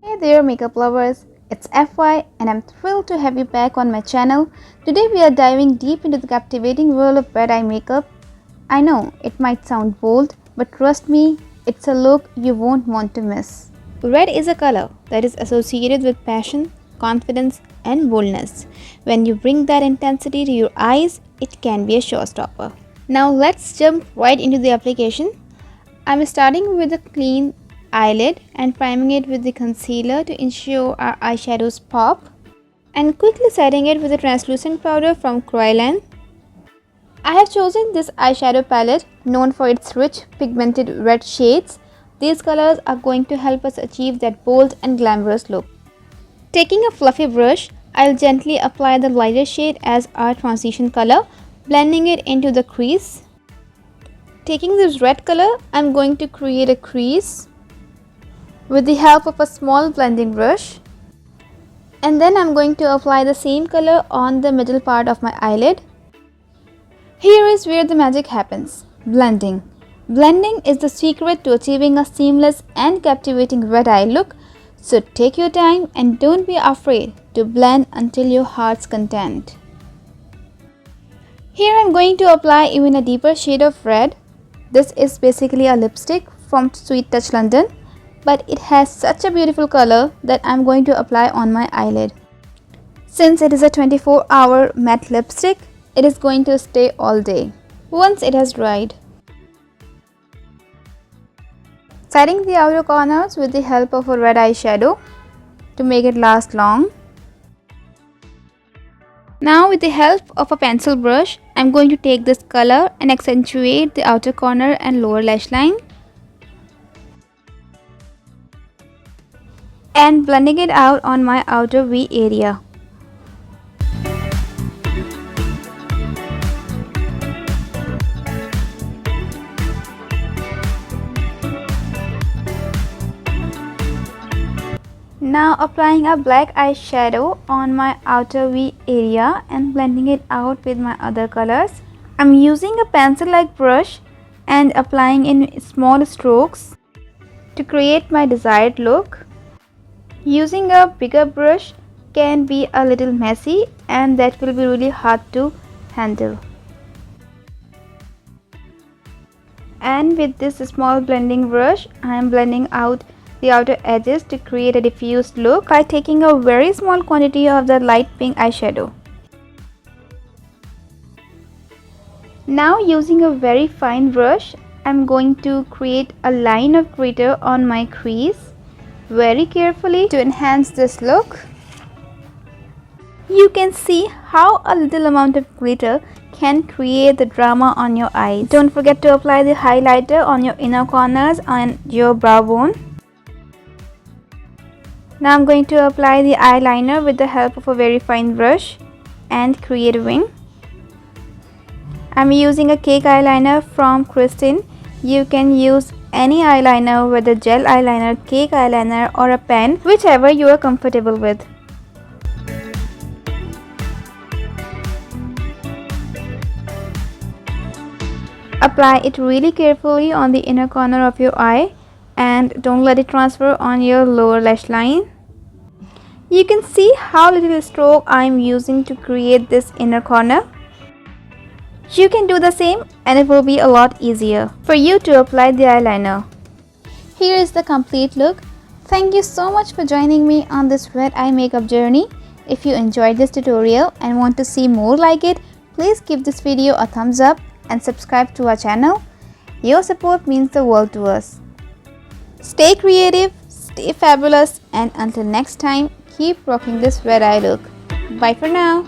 Hey there makeup lovers, it's FY and I'm thrilled to have you back on my channel. Today we are diving deep into the captivating world of red eye makeup. I know it might sound bold, but trust me, it's a look you won't want to miss. Red is a color that is associated with passion, confidence and boldness. When you bring that intensity to your eyes, it can be a showstopper. Now let's jump right into the application. I'm starting with a clean eyelid and priming it with the concealer to ensure our eyeshadows pop, and quickly setting it with a translucent powder from Croyland. I have chosen this eyeshadow palette known for its rich pigmented red shades. These colors are going to help us achieve that bold and glamorous look. Taking a fluffy brush, I'll gently apply the lighter shade as our transition color, blending it into the crease. Taking this red color, I'm going to create a crease with the help of a small blending brush, and then I'm going to apply the same color on the middle part of my eyelid. Here is where the magic happens: blending. Blending is the secret to achieving a seamless and captivating red eye look, so take your time and don't be afraid to blend until your heart's content. Here I'm going to apply even a deeper shade of red. This is basically a lipstick from Sweet Touch London, but it has such a beautiful color that I'm going to apply on my eyelid. Since it is a 24-hour matte lipstick, it is going to stay all day once it has dried. Setting the outer corners with the help of a red eyeshadow to make it last long. Now with the help of a pencil brush, I'm going to take this color and accentuate the outer corner and lower lash line, and blending it out on my outer V area. Now applying a black eyeshadow on my outer V area and blending it out with my other colors. I'm using a pencil-like brush and applying in small strokes to create my desired look. Using a bigger brush can be a little messy, and that will be really hard to handle. And with this small blending brush, I am blending out the outer edges to create a diffused look by taking a very small quantity of the light pink eyeshadow. Now using a very fine brush, I'm going to create a line of glitter on my crease very carefully to enhance this look. You can see how a little amount of glitter can create the drama on your eyes. Don't forget to apply the highlighter on your inner corners and your brow bone. Now I'm going to apply the eyeliner with the help of a very fine brush and create a wing. I'm using a cake eyeliner from Christine. You can use any eyeliner, whether gel eyeliner, cake eyeliner or a pen, whichever you are comfortable with. Apply it really carefully on the inner corner of your eye and don't let it transfer on your lower lash line. You can see how little stroke I am using to create this inner corner. You can do the same and it will be a lot easier for you to apply the eyeliner. Here is the complete look. Thank you so much for joining me on this red eye makeup journey. If you enjoyed this tutorial and want to see more like it, please give this video a thumbs up and subscribe to our channel. Your support means the world to us. Stay creative, stay fabulous, and until next time, keep rocking this red eye look. Bye for now.